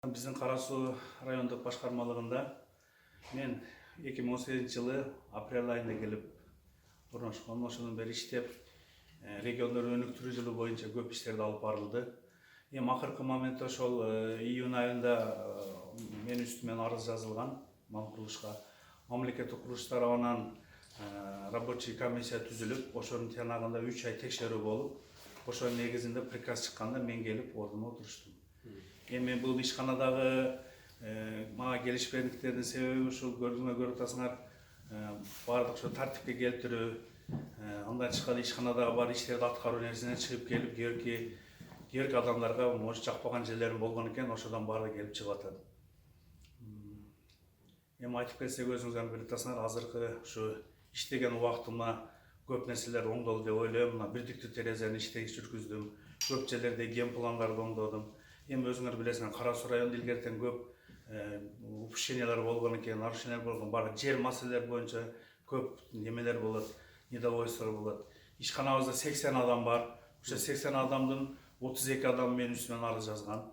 Біздің Қарасу райондық башқармалығында мен 2018 жылы апрель айында келіп орнашқан. Ошондон бери иштеп, региондор өнүктүрүү жылы боюнча көп иштерди алып барылды. Акыркы моментте ошол июнь айында мен үстүмөн арыз жазылган мал курулушка. Мамлекеттик курулуштар абынан рабочий комиссия түзүлүп, ошонун тиянагында 3 ай текшерүү болуп, ошонун негизинде приказ чыкканда мен келип ордума отуруштум. Эми бул ишканадагы мага келишпедиктердин себеби ушул көрүп атасыңар, баардык ошо тартипке келтирүү, андан тышкары ишканадагы бар иштерди аткаруу нерсенен чыгып келип, кийинки адамдарга может жакпаган жерлерим болгон экен, ошодон баары келип чыгып атат. Эми айтып кетсек, өзүңүздөр билип атасыңар, азыркы ушу иштеген убактымда көп нерселер оңдолду деп ойлойм. Мына бирдиктүү терезени иштегич жүргүздүм, көп жерлерде ген пландарды оңдодум. Эми өзүңөр билесиңер, Карасу районунда илгертен көп упущениялар болгон экен, нарушениялар болгон, баары жер маселелери боюнча көп немелер болот, недовольстволор болот. Ишканабызда 80 адам бар. Ошо 80 адамдын 32 адам менин үстүмөн арыз жазган.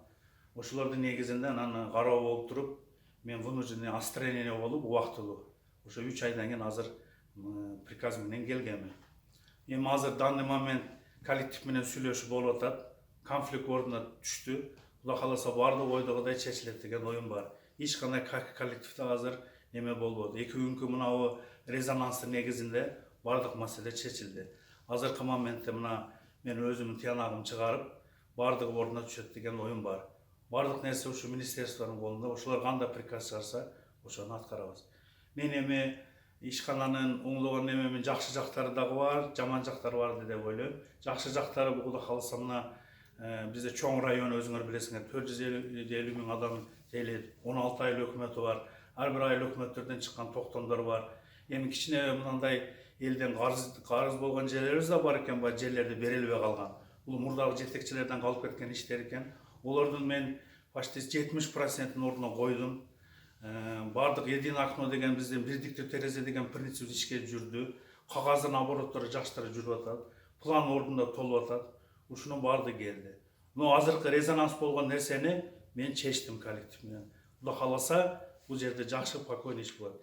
Ошолордун негизинде анан кароо болуп туруп, мен вынужденный отстранение болуп, убактылуу ошо 3 айдан кийин азыр приказ менен келгенмин. Эми азыр данный момент коллектив менен сүйлөшүү болуп атат. Конфликт ордуна түштү. Кудай кааласа баардыгы ойдогудай чечилет деген оюм бар. Эч кандай коллективде азыр неме болбоду. 2 күнгө мынабу резонанстын негизинде баардык маселе чечилди. Азыркы моментте мына мен өзүмдүн тиянагымды чыгарып, баардыгы ордуна түшөт деген оюм бар. Баардык нерсе ушу министрликтин колунда. Ошолор кандай приказ чыгарса, ошону аткарабыз. Мен эми ишкананын оңдогон немемин жакшы жактары дагы бар, жаман жактары бар деп ойлойм. Жакшы жактары Кудай кааласа мына бизде чоң район, өзүңөр билесиңер, 450 миң адам жайлайт, 16 айыл өкмөтү бар, ар бир айыл өкмөттөрдөн чыккан токтомдор бар. Эми кичине мындай элден карыз болгон жерлерибиз да бар экен, бул жерлерди берилбей калган. Бул мурдагы жетекчилерден калып кеткен иштер экен. Олордун мен почти 70%-ын ордуна койдум. Баардык единое окно деген биздин бирдиктүү терезе деген принцип ишке жүрдү. Кагаздын обороттору жакшытары жүрүп атат. План ордунда толуп атат. Ушунун баардыгы келди. Но азыркы резонанс болгон нерсени мен чечтим коллектив менен. Кудай кааласа бул жерде жакшы спокойно иш болот.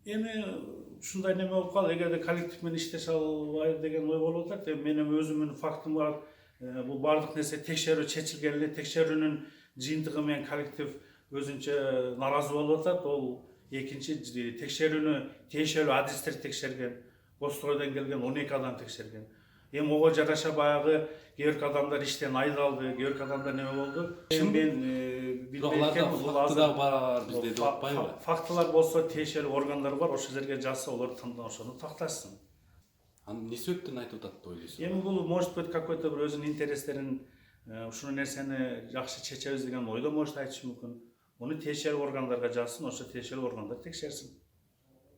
Эми ушундай неме болуп калды, эгерде коллектив менен иштеше албайбы деген ой болуп атат. Менин өзүмдүн фактым бар. Бул баардык нерсе текшерүү чечилген эле, текшерүүнүн жыйынтыгы менен коллектив өзүнчө наразы болуп атат. Ол экинчи текшерүүнү тиешелүү адистер текшерген, Костройдон келген 12 адам текшерген. Эми ого жараша баягы кээ бир адамдар иштен айдалды, кээ бир адамдар неме болду. Мен билбейм, бул азыр бар бизде деп атпайбы? Фактылар болсо тиешелүү органдар бар, ошол жерге жазса, олар ошону такташсын. Эмне себептен айтып атат деп ойлойсуз? Эми бул может быть какой-то бир өзүнүн интерестерин ушул нерсени жакшы чечебиз деген ойдо может айтышы мүмкүн. Муну тиешелүү органдарга жазсын, ошо тиешелүү органдар текшерсин.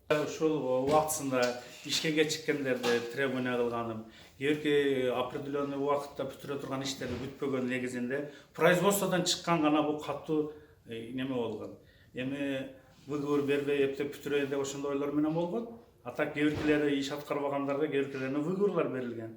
Ушул убактысында ишке кечиккендерди требование кылганым, кээ определенный убакытта бүтүрө турган иштерди бүтпөгөн негизинде производстводон чыккан гана бул каттуу неме болгон. Эми выговор бербей эптеп бүтүрөйүн деп ошондой ойлор менен болгон. А так кээ биркилери иш аткарбагандарга кээ биркилерине выговорлор берилген.